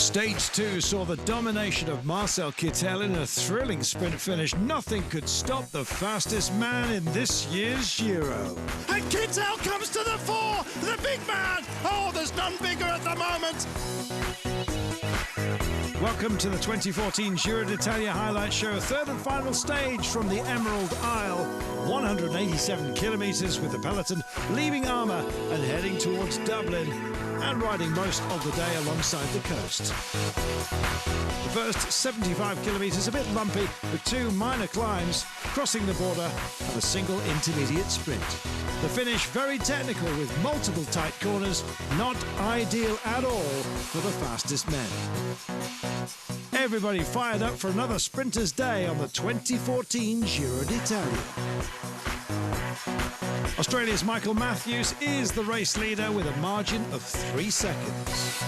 Stage 2 saw the domination of Marcel Kittel in a thrilling sprint finish. Nothing could stop the fastest man in this year's Giro. And Kittel comes to the fore, the big man! Oh, there's none bigger at the moment! Welcome to the 2014 Giro d'Italia highlight show, third and final stage from the Emerald Isle. 187 kilometres with the peloton leaving Arma and heading towards Dublin and riding most of the day alongside the coast. The first 75 kilometres a bit lumpy with two minor climbs, crossing the border and a single intermediate sprint. The finish very technical with multiple tight corners, not ideal at all for the fastest men. Everybody fired up for another sprinter's day on the 2014 Giro d'Italia. Australia's Michael Matthews is the race leader with a margin of 3 seconds.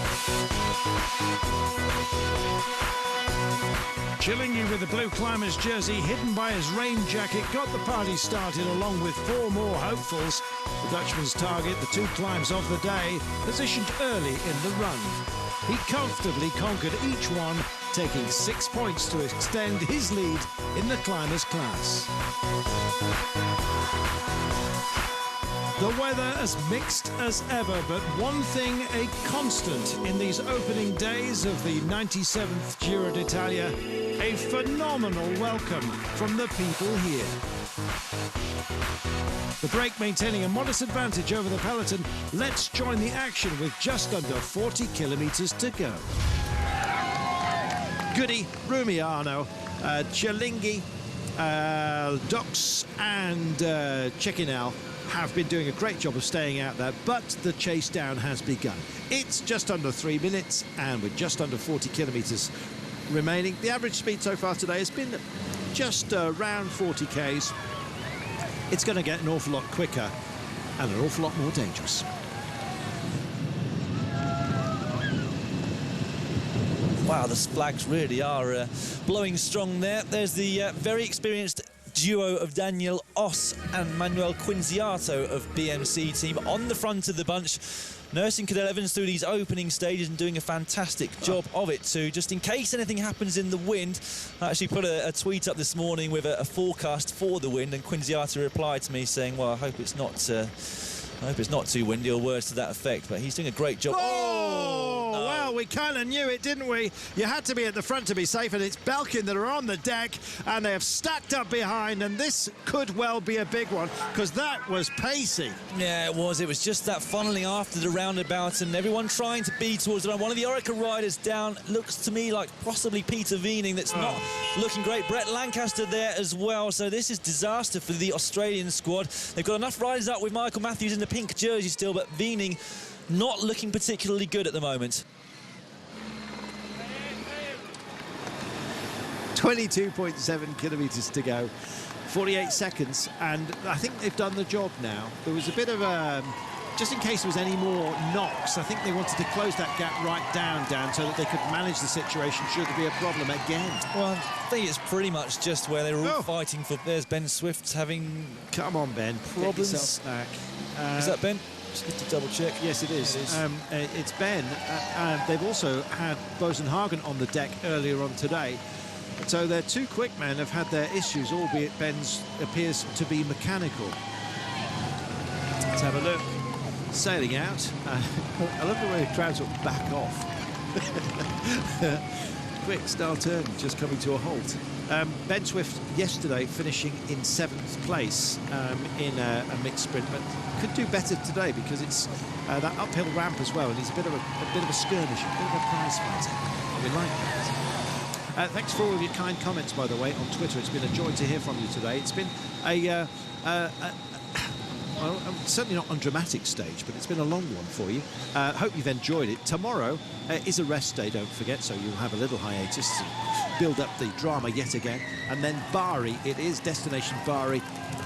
Chilling you with the blue climber's jersey hidden by his rain jacket got the party started along with four more hopefuls. The Dutchman's target, the two climbs of the day, positioned early in the run. He comfortably conquered each one, taking 6 points to extend his lead in the climbers class. The weather as mixed as ever, but one thing a constant in these opening days of the 97th Giro d'Italia, a phenomenal welcome from the people here. The break maintaining a modest advantage over the peloton. Let's join the action with just under 40 kilometres to go. Goody, Rumiano, Cialinghi, Dox and Cecchinel have been doing a great job of staying out there, but the chase down has begun. It's just under 3 minutes and with just under 40 kilometres remaining. The average speed so far today has been just around 40 k's. It's going to get an awful lot quicker and an awful lot more dangerous. Wow, the flags really are blowing strong there. There's the very experienced duo of Daniel Oss and Manuel Quinziato of BMC team on the front of the bunch, nursing Cadel Evans through these opening stages and doing a fantastic job of it too. Just in case anything happens in the wind, I actually put a tweet up this morning with a forecast for the wind, and Quinziato replied to me saying, well, I hope it's not too windy, or words to that effect, but he's doing a great job. Oh, no. Well, we kind of knew it, didn't we? You had to be at the front to be safe, and it's Belkin that are on the deck, and they have stacked up behind, and this could well be a big one, because that was pacey. Yeah, it was. It was just that funneling after the roundabout, and everyone trying to be towards the run. One of the Orica riders down looks to me like possibly Peter Weening. That's not looking great. Brett Lancaster there as well, so this is disaster for the Australian squad. They've got enough riders up with Michael Matthews in the pink jersey still, but Weening not looking particularly good at the moment. 22.7 kilometres to go, 48 seconds, and I think they've done the job now. There was a bit of just in case there was any more knocks, I think they wanted to close that gap right down, Dan, so that they could manage the situation should there be a problem again. Well, I think it's pretty much just where they were all fighting for. There's Ben Swift having... Come on, Ben. Problems. Back. Is that Ben? Just need to double check. Yes, it is. It's Ben. They've also had Bosenhagen on the deck earlier on today. So their two quick men have had their issues, albeit Ben's appears to be mechanical. Let's have a look. Sailing out. I love the way the crowds will back off. Quick style turn, just coming to a halt. Ben Swift yesterday finishing in 7th place in a mixed sprint, but could do better today because it's that uphill ramp as well, and he's a bit of a skirmish, a bit of a prize fighter. We like that. Thanks for all of your kind comments, by the way, on Twitter. It's been a joy to hear from you today. It's been well, certainly not on dramatic stage, but it's been a long one for you. Hope you've enjoyed it. Tomorrow is a rest day, don't forget, so you'll have a little hiatus to build up the drama yet again. And then Bari, it is Destination Bari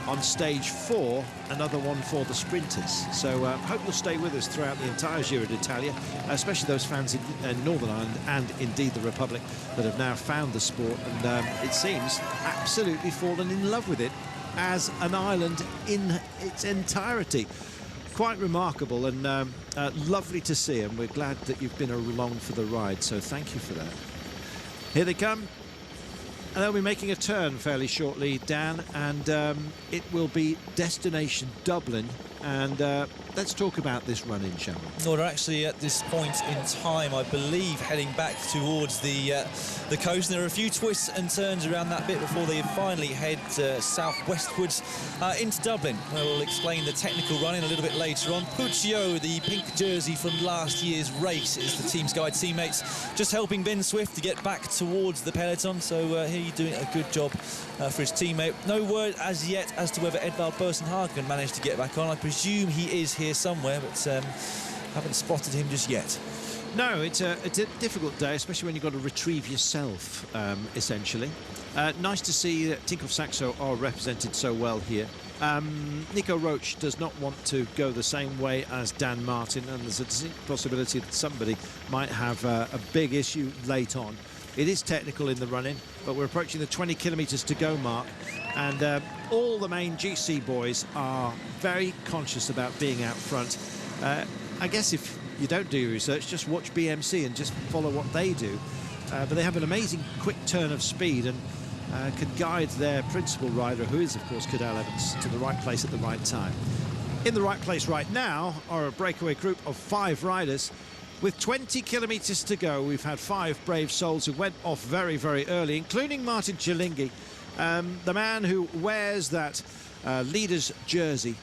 on stage 4, another one for the sprinters. So hope you'll stay with us throughout the entire Giro d'Italia, especially those fans in Northern Ireland and indeed the Republic that have now found the sport and it seems absolutely fallen in love with it as an island in its entirety. quite remarkable and lovely to see, and we're glad that you've been along for the ride, so thank you for that. Here they come, and they'll be making a turn fairly shortly, Dan, and it will be destination Dublin. And let's talk about this run-in, shall we? Well, they're actually at this point in time, I believe, heading back towards the coast. And there are a few twists and turns around that bit before they finally head southwestwards into Dublin. We'll explain the technical run-in a little bit later on. Puccio, the pink jersey from last year's race, is the team's guide teammates, just helping Ben Swift to get back towards the peloton. So he's doing a good job for his teammate. No word as yet as to whether Edvald Boasson-Hagen managed to get back on. I presume he is here somewhere, but haven't spotted him just yet. No, it's a difficult day, especially when you've got to retrieve yourself, essentially. Nice to see that Tinkoff Saxo are represented so well here. Nico Roach does not want to go the same way as Dan Martin, and there's a distinct possibility that somebody might have a big issue late on. It is technical in the run-in, but we're approaching the 20 kilometres to go mark, and all the main GC boys are very conscious about being out front. I guess if you don't do your research, just watch BMC and just follow what they do. But they have an amazing quick turn of speed and can guide their principal rider, who is, of course, Cadel Evans, to the right place at the right time. In the right place right now are a breakaway group of 5 riders. With 20 kilometres to go, we've had 5 brave souls who went off very, very early, including Martin Cilingi, the man who wears that leader's jersey,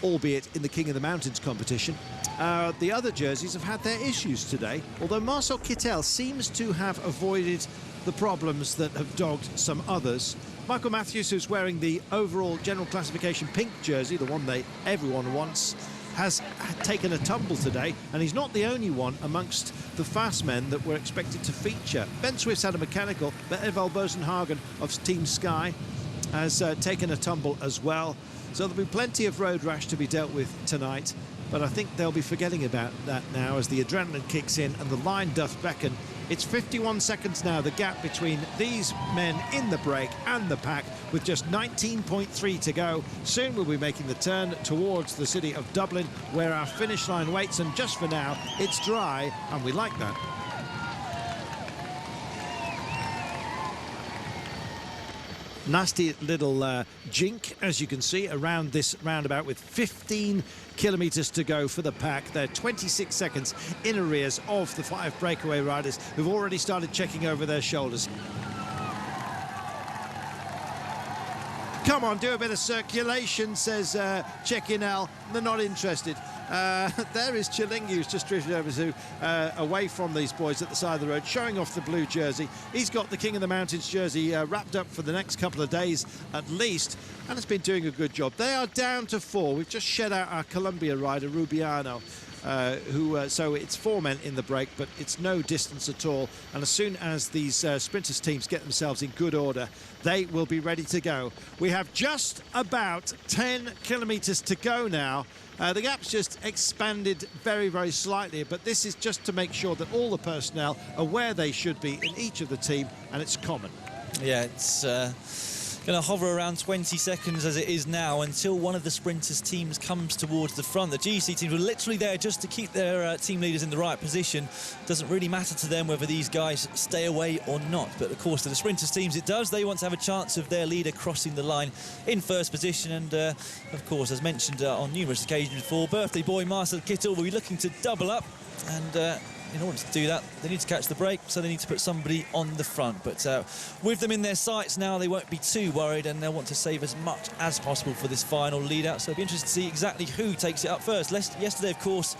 albeit in the King of the Mountains competition. The other jerseys have had their issues today, although Marcel Kittel seems to have avoided the problems that have dogged some others. Michael Matthews, who's wearing the overall general classification pink jersey, the one everyone wants, has taken a tumble today, and he's not the only one amongst the fast men that we're expected to feature. Ben Swift's had a mechanical, but Edvald Boasson-Hagen of Team Sky has taken a tumble as well. So there'll be plenty of road rash to be dealt with tonight, but I think they'll be forgetting about that now as the adrenaline kicks in and the line doth beckon. It's 51 seconds now, the gap between these men in the break and the pack, with just 19.3 to go. Soon we'll be making the turn towards the city of Dublin, where our finish line waits, and just for now, it's dry, and we like that. Nasty little jink, as you can see, around this roundabout with 15 kilometres to go for the pack. They're 26 seconds in arrears of the 5 breakaway riders who've already started checking over their shoulders. Come on, do a bit of circulation, says Cecchinel. They're not interested. There is Cilingi, who's just drifted over to away from these boys at the side of the road, showing off the blue jersey. He's got the King of the Mountains jersey wrapped up for the next couple of days at least, and has been doing a good job. They are down to 4. We've just shed out our Colombia rider, Rubiano. So it's 4 men in the break, but it's no distance at all. And as soon as these sprinters teams get themselves in good order, they will be ready to go. We have just about 10 kilometres to go now. The gap's just expanded very, very slightly, but this is just to make sure that all the personnel are where they should be in each of the team, and it's common. Yeah, it's going to hover around 20 seconds as it is now until one of the sprinters' teams comes towards the front. The GC teams were literally there just to keep their team leaders in the right position. Doesn't really matter to them whether these guys stay away or not, but of course to the sprinters' teams it does. They want to have a chance of their leader crossing the line in first position, and of course, as mentioned on numerous occasions before, birthday boy Marcel Kittel will be looking to double up, and in order to do that, they need to catch the break, so they need to put somebody on the front. But with them in their sights now, they won't be too worried, and they'll want to save as much as possible for this final lead-out. So it'll be interesting to see exactly who takes it up first. Yesterday, of course,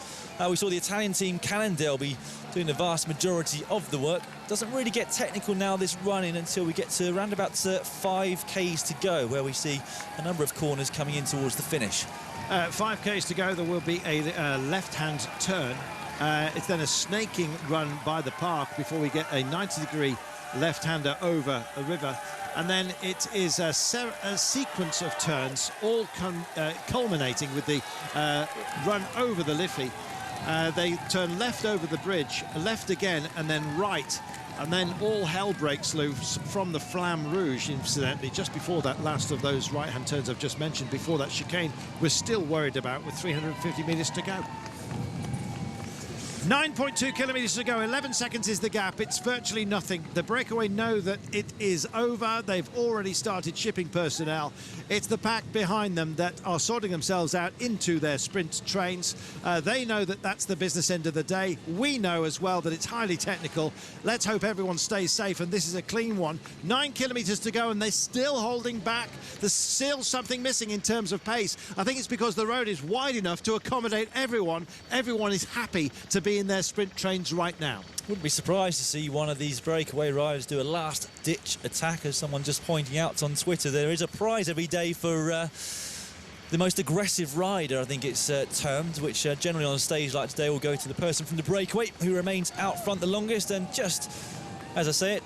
we saw the Italian team Cannondale be doing the vast majority of the work. Doesn't really get technical now, this run-in, until we get to around about 5 Ks to go, where we see a number of corners coming in towards the finish. 5 Ks to go, there will be a left-hand turn. It's then a snaking run by the park before we get a 90-degree left-hander over a river, and then it is a sequence of turns, all culminating with the run over the Liffey. They turn left over the bridge, left again, and then right And then all hell breaks loose from the Flamme Rouge, incidentally, just before that last of those right-hand turns I've just mentioned, before that chicane we're still worried about with 350 metres to go. 9.2 kilometres to go, 11 seconds is the gap. It's virtually nothing. The breakaway know that it is over. They've already started shipping personnel. It's the pack behind them that are sorting themselves out into their sprint trains. They know that that's the business end of the day. We know as well that it's highly technical. Let's hope everyone stays safe, and this is a clean one. 9 kilometres to go, and they're still holding back. There's still something missing in terms of pace. I think it's because the road is wide enough to accommodate everyone. Everyone is happy to be in their sprint trains right now. Wouldn't be surprised to see one of these breakaway riders do a last-ditch attack, as someone just pointing out on Twitter. There is a prize every day for the most aggressive rider, I think it's termed, which generally on a stage like today will go to the person from the breakaway who remains out front the longest. And just, as I say it,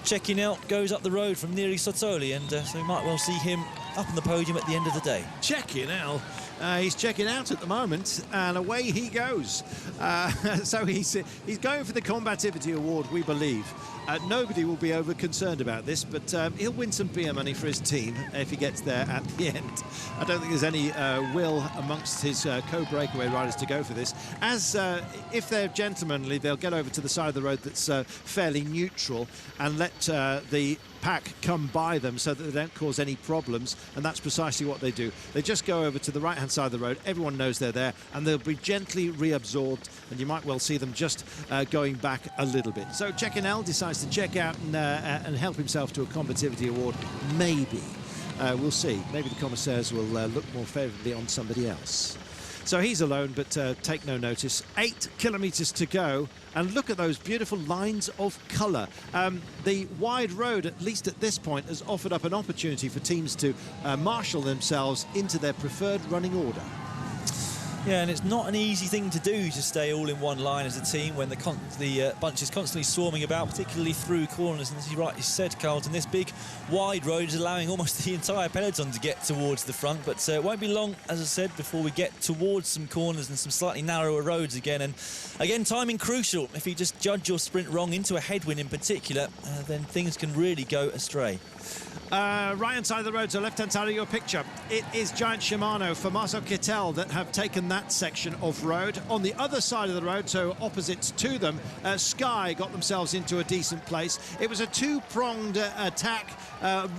checking out goes up the road from Neri Sottoli, and so we might well see him up on the podium at the end of the day. Checking out. He's checking out at the moment, and away he goes. So he's going for the combativity award, we believe. Nobody will be over concerned about this, but he'll win some beer money for his team if he gets there at the end. I don't think there's any will amongst his co-breakaway riders to go for this. As if they're gentlemanly, they'll get over to the side of the road that's fairly neutral and let the pack come by them so that they don't cause any problems, and that's precisely what they do. They just go over to the right hand side of the road. Everyone knows they're there, and they'll be gently reabsorbed, and you might well see them just going back a little bit. So Cecchinel decides to check out and help himself to a combativity award. Maybe we'll see. Maybe the commissaires will look more favourably on somebody else. So he's alone, but take no notice. 8 kilometres to go, and look at those beautiful lines of colour. The wide road, at least at this point, has offered up an opportunity for teams to marshal themselves into their preferred running order. Yeah, and it's not an easy thing to do to stay all in one line as a team when the bunch is constantly swarming about, particularly through corners. And as you rightly said, Carlton, this big wide road is allowing almost the entire peloton to get towards the front. But it won't be long, as I said, before we get towards some corners and some slightly narrower roads again. And again, timing crucial. If you just judge your sprint wrong into a headwind in particular, then things can really go astray. Right-hand side of the road, so left-hand side of your picture, it is Giant Shimano for Marcel Kittel that have taken that section of road. On the other side of the road, so opposites to them, Sky got themselves into a decent place. It was a two-pronged attack,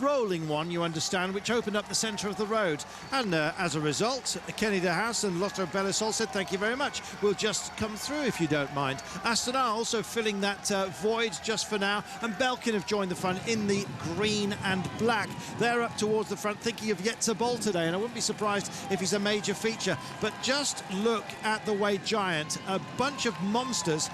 rolling one, you understand, which opened up the centre of the road. And as a result, Kenny De Haas and Lotto Belisol said, thank you very much. We'll just come through if you don't mind. Astana also filling that void just for now. And Belkin have joined the front in the green and black. They're up towards the front, thinking of Jetse Bol today, and I wouldn't be surprised if he's a major feature. But just look at the way Giant, a bunch of monsters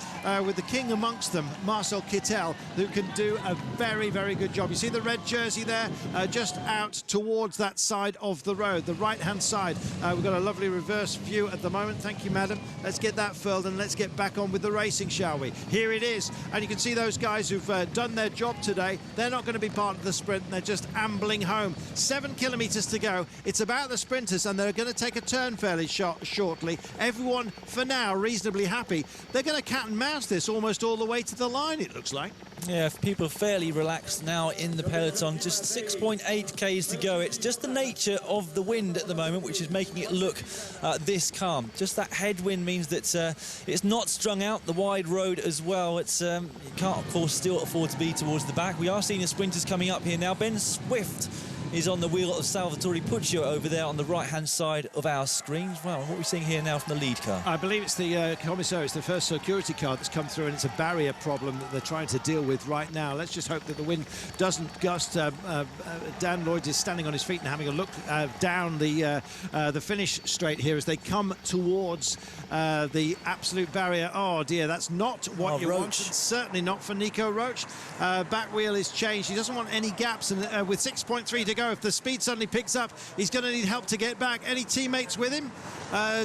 with the king amongst them, Marcel Kittel, who can do a very, very good job. You see the red jersey there, just out towards that side of the road, the right-hand side. We've got a lovely reverse view at the moment. Thank you, madam. Let's get that furled and let's get back on with the racing, shall we? Here it is, and you can see those guys who've done their job today. They're not going to be part of the sprint. They're just ambling home. 7 kilometres to go. It's about the sprinters, and they're going to take a turn fairly shortly. Everyone, for now, reasonably happy. They're going to cat and mouse this almost all the way to the line, it looks like. Yeah, people are fairly relaxed now in the peloton. Just 6.8 k's to go. It's just the nature of the wind at the moment which is making it look this calm. Just that headwind means that it's not strung out the wide road as well. It's you can't, of course, still afford to be towards the back. We are seeing the sprinters coming up here now. Ben Swift is on the wheel of Salvatore Puccio over there on the right-hand side of our screens. Well, what are we seeing here now from the lead car? I believe it's the commissaire. It's the first security car that's come through, and it's a barrier problem that they're trying to deal with right now. Let's just hope that the wind doesn't gust. Dan Lloyd is standing on his feet and having a look down the finish straight here as they come towards the absolute barrier. Oh, dear, that's not what you want. It's certainly not for Nico Roach. Back wheel is changed. He doesn't want any gaps, and with 6.3 to go, go. If the speed suddenly picks up, he's going to need help to get back. Any teammates with him?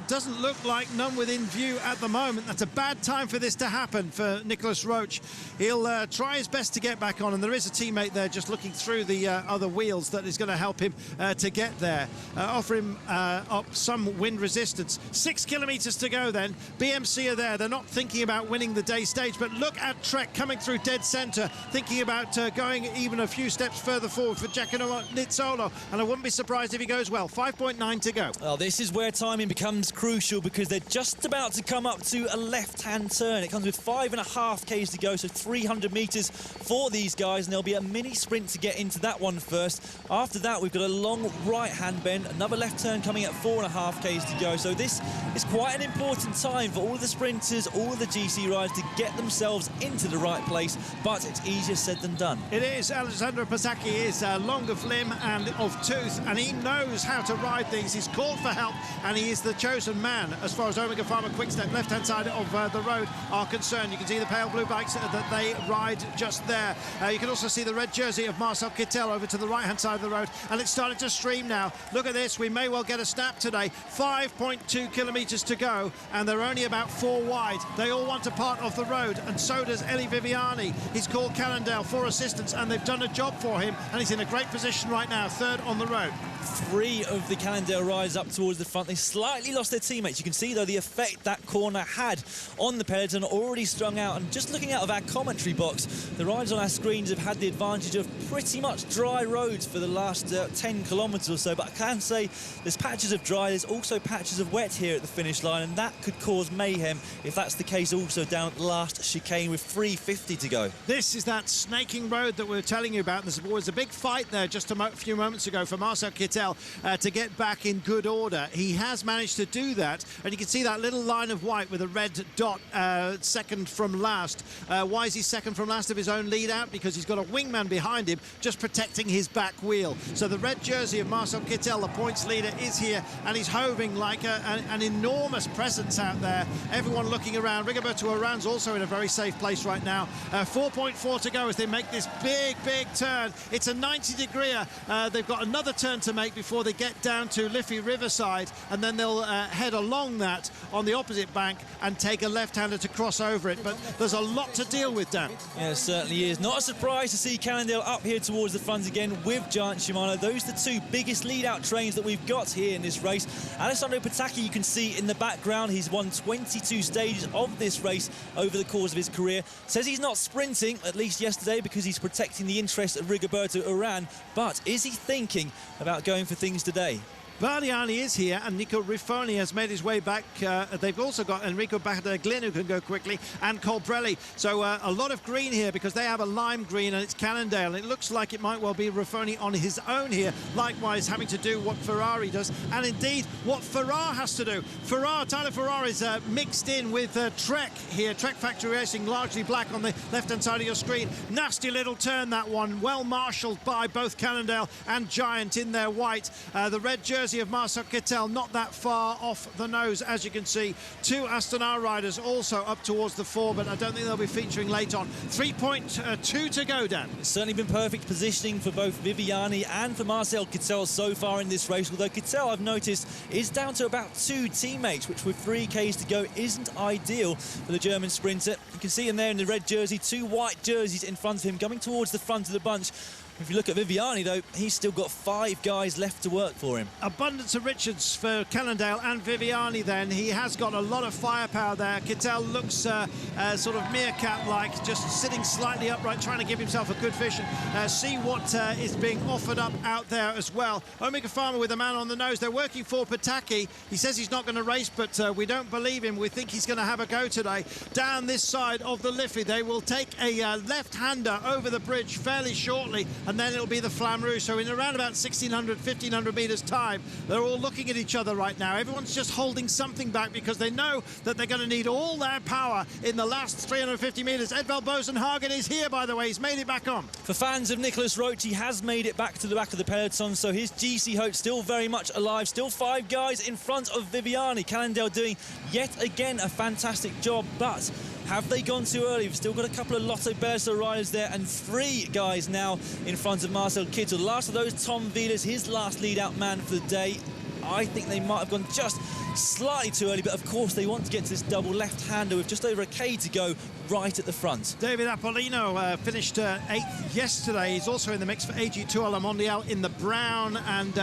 Doesn't look like none within view at the moment. That's a bad time for this to happen for Nicholas Roach. He'll try his best to get back on, and there is a teammate there just looking through the other wheels that is going to help him to get there. Offer him up some wind resistance. 6 kilometres to go then. BMC are there. They're not thinking about winning the day stage, but look at Trek coming through dead centre, thinking about going even a few steps further forward for Giacomo Nizzolo, and I wouldn't be surprised if he goes well. 5.9 to go. Well, this is where timing becomes crucial, because they're just about to come up to a left-hand turn. It comes with 5.5 k's to go, so 300 metres for these guys, and there'll be a mini sprint to get into that one first. After that, we've got a long right-hand bend, another left turn coming at 4.5 k's to go. So this is quite an important time for all of the sprinters, all of the GC riders to get themselves into the right place, but it's easier said than done. It is. Alessandro Pasacchi is long of limb and of tooth, and he knows how to ride these. He's called for help, and he is the chosen man as far as Omega Pharma Quickstep left-hand side of the road are concerned. You can see the pale blue bikes that they ride just there. You can also see the red jersey of Marcel Kittel over to the right-hand side of the road, and it's starting to stream now. Look at this. We may well get a snap today. 5.2 kilometres to go, and they're only about 4 wide. They all want a part of the road, and so does Eli Viviani. He's called Cannondale for assistance, and they've done a job for him, and he's in a great position right now, third on the road. 3 of the Cannondale riders up towards the front. They slightly lost their teammates. You can see, though, the effect that corner had on the peloton, already strung out. And just looking out of our commentary box, the riders on our screens have had the advantage of pretty much dry roads for the last 10 kilometres or so. But I can say there's patches of dry, there's also patches of wet here at the finish line, and that could cause mayhem if that's the case also down at the last chicane with 3:50 to go. This is that snaking road that we were telling you about. There was a big fight there just a few moments ago for Marcel Kittel to get back in good order. He has managed to do that, and you can see that little line of white with a red dot, second from last. Why is he second from last of his own lead out? Because he's got a wingman behind him just protecting his back wheel. So the red jersey of Marcel Kittel, the points leader, is here, and he's hoving like an enormous presence out there. Everyone looking around. Rigoberto Uran's also in a very safe place right now. 4.4 to go as they make this big turn. It's a 90-degree. They've got another turn to make before they get down to Liffey Riverside, and then they'll head along that on the opposite bank and take a left-hander to cross over it. But there's a lot to deal with, Dan. Yeah, it certainly is. Not a surprise to see Cannondale up here towards the front again with Giant Shimano. Those are the 2 biggest lead-out trains that we've got here in this race. Alessandro Patacchi, you can see in the background, he's won 22 stages of this race over the course of his career. Says he's not sprinting, at least yesterday, because he's protecting the interests of Rigoberto Uran. But is he thinking about going for things today? Bardiani is here, and Nico Riffoni has made his way back. They've also got Enrico Battaglin, who can go quickly, and Colbrelli. So a lot of green here because they have a lime green, and it's Cannondale. It looks like it might well be Riffoni on his own here, likewise having to do what Ferrari does, and indeed what Ferrar has to do. Tyler Ferrar is mixed in with Trek here. Trek Factory Racing, largely black on the left-hand side of your screen. Nasty little turn, that one. Well marshalled by both Cannondale and Giant in their white. The red jersey of Marcel Kittel not that far off the nose, as you can see. 2 Astana riders also up towards the 4, but I don't think they'll be featuring late on. 3.2 to go, Dan. It's certainly been perfect positioning for both Viviani and for Marcel Kittel so far in this race, although Kittel, I've noticed, is down to about 2 teammates, which with 3 k's to go isn't ideal for the German sprinter. You can see him there in the red jersey, 2 white jerseys in front of him, coming towards the front of the bunch. If you look at Viviani, though, he's still got 5 guys left to work for him. Abundance of riches for Cannondale and Viviani then. He has got a lot of firepower there. Kittel looks sort of meerkat-like, just sitting slightly upright, trying to give himself a good vision. See what is being offered up out there as well. Omega Pharma with a man on the nose. They're working for Patacchi. He says he's not going to race, but we don't believe him. We think he's going to have a go today. Down this side of the Liffey, they will take a left-hander over the bridge fairly shortly, and then it'll be the Flamme Rouge. So in around about 1,600, 1,500 metres time, they're all looking at each other right now. Everyone's just holding something back because they know that they're going to need all their power in the last 350 metres. Edvald Bosenhagen is here, by the way. He's made it back on. For fans of Nicholas Roach, he has made it back to the back of the peloton, so his GC hope still very much alive. Still 5 guys in front of Viviani. Cannondale doing yet again a fantastic job, but Have they gone too early? We've still got a couple of Lotto Berso riders there and 3 guys now in front of Marcel Kittel. Last of those, Tom Wieler's his last lead-out man for the day. I think they might have gone just slightly too early, but of course they want to get to this double left-hander with just over a K to go right at the front. David Apollino finished 8th yesterday. He's also in the mix for AG2 à la Mondiale in the brown and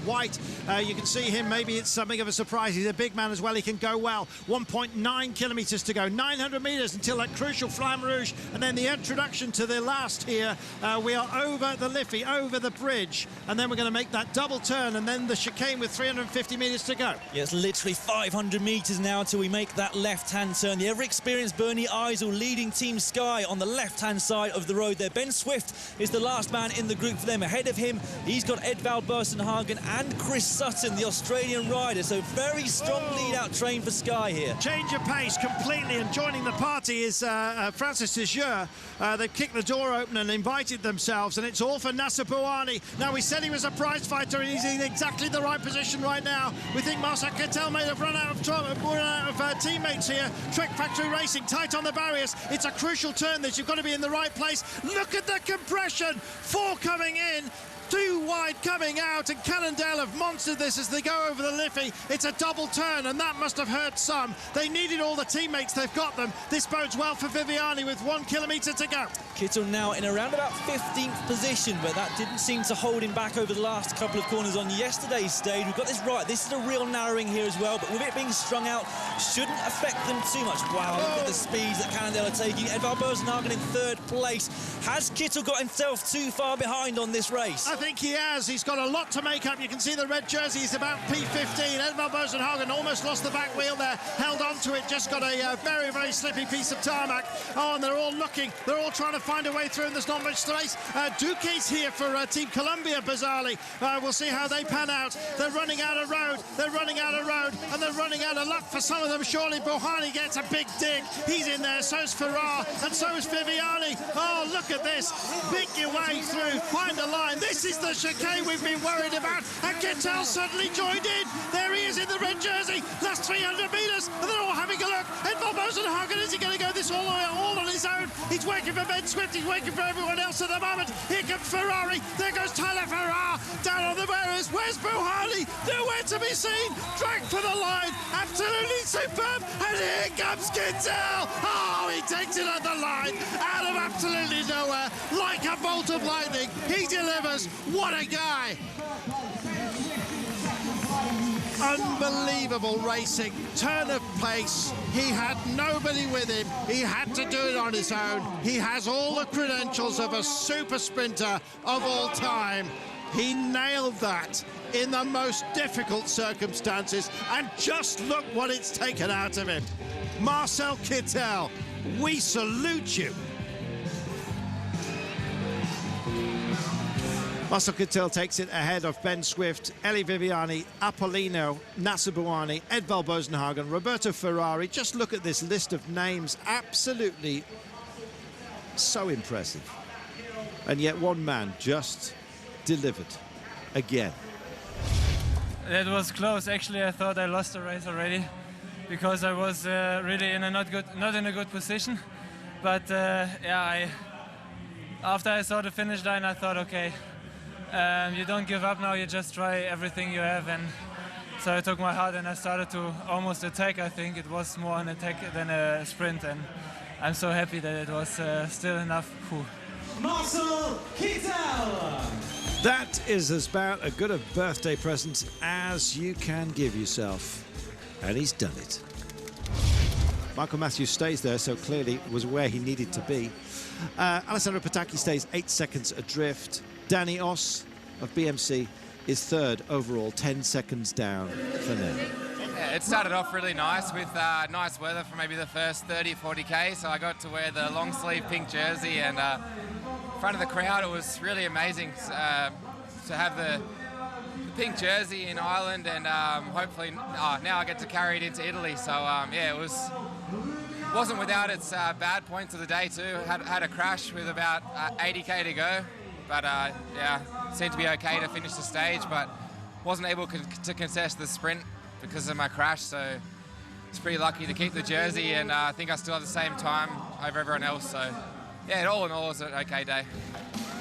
white. You can see him, maybe it's something of a surprise. He's a big man as well, he can go well. 1.9 kilometres to go, 900 metres until that crucial Flamme Rouge, and then the introduction to the last here. We are over the Liffey, over the bridge, and then we're going to make that double turn, and then the chicane with 350 metres to go. Yeah, it's literally 500 metres now until we make that left-hand turn. The ever-experienced Bernie Eisel leading Team Sky on the left-hand side of the road there. Ben Swift is the last man in the group for them. Ahead of him, he's got Edvald Boasson-Hagen and Chris Sutton, the Australian rider. So very strong lead-out train for Sky here. Change of pace completely, and joining the party is Francis Tijoux. They've kicked the door open and invited themselves, and it's all for Nasser Bouhanni. Now, we said he was a prize fighter, and he's in exactly the right position right now. We think Marcel Kittel may have run out of teammates here. Trek Factory Racing tight on the barriers. It's a crucial turn this. You've got to be in the right place. Look at the compression. 4 coming in, 2 wide coming out, and Cannondale have monstered this as they go over the Liffey. It's a double turn, and that must have hurt some. They needed all the teammates. They've got them. This bodes well for Viviani with 1 kilometre to go. Kittel now in around about 15th position, but that didn't seem to hold him back over the last couple of corners on yesterday's stage. We've got this right. This is a real narrowing here as well, but with it being strung out, shouldn't affect them too much. Wow, look at the speeds that Cannondale are taking. Edvald Boasson-Hagen in 3rd place. Has Kittel got himself too far behind on this race? I think he has. He's got a lot to make up. You can see the red jersey. He's about P15. Edvald Boasson-Hagen almost lost the back wheel there, held on to it, just got a very, very slippy piece of tarmac. Oh, and they're all looking. They're all trying to find a way through, and there's not much space. Duque's here for Team Columbia, bizarrely. We'll see how they pan out. They're running out of road. They're running out of road, and they're running out of luck for some of them. Surely Bouhanni gets a big dig. He's in there. So's Ferrar, and so is Viviani. Oh, look at this. Pick your way through. Find a line. This is the chicane we've been worried about, and Kittel suddenly joined in. There he is in the red jersey. Last 300 metres, and they're all having a look. Edvald Boasson-Hagen, is he going to go this all on his own? He's waiting for Ben Swift. He's waiting for everyone else at the moment. Here comes Ferrari. There goes Tyler Ferrar down on the barriers. Where's Bouhanni? Nowhere to be seen. Dragged for the line. Absolutely superb. And here comes Kittel. Oh, he takes it at the line out of absolutely nowhere, like a bolt of lightning. He delivers. What a guy. Unbelievable racing, turn of pace. He had nobody with him. He had to do it on his own. He has all the credentials of a super sprinter of all time. He nailed that in the most difficult circumstances, and just look what it's taken out of him. Marcel Kittel, we salute you. Marcel Kittel takes it ahead of Ben Swift, Eli Viviani, Apollino, Nasser Bouhanni, Edvald Boasson-Hagen, Roberto Ferrari. Just look at this list of names. Absolutely so impressive. And yet one man just delivered again. It was close. Actually, I thought I lost the race already because I was really in a not in a good position. But yeah, after I saw the finish line, I thought, okay, you don't give up now. You just try everything you have, and so I took my heart and I started to almost attack. I think it was more an attack than a sprint, and I'm so happy that it was still enough. Whew. Marcel Kittel. That is about as good a birthday present as you can give yourself, and he's done it. Michael Matthews stays there, so clearly was where he needed to be. Alessandro Patacchi stays 8 seconds adrift. Danny Oss of BMC is 3rd overall, 10 seconds down for now. Yeah, it started off really nice with nice weather for maybe the first 30, 40K, so I got to wear the long sleeve pink jersey, and in front of the crowd it was really amazing to have the pink jersey in Ireland, and hopefully now I get to carry it into Italy. So yeah, it wasn't without its bad points of the day too. Had a crash with about 80K to go, but yeah, seemed to be okay to finish the stage, but wasn't able to contest the sprint because of my crash. So was pretty lucky to keep the jersey, and I think I still have the same time over everyone else. So, yeah, all in all, it was an okay day.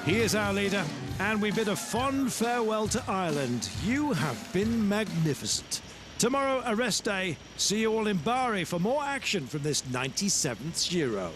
He is our leader, and we bid a fond farewell to Ireland. You have been magnificent. Tomorrow, a rest day. See you all in Bari for more action from this 97th Giro.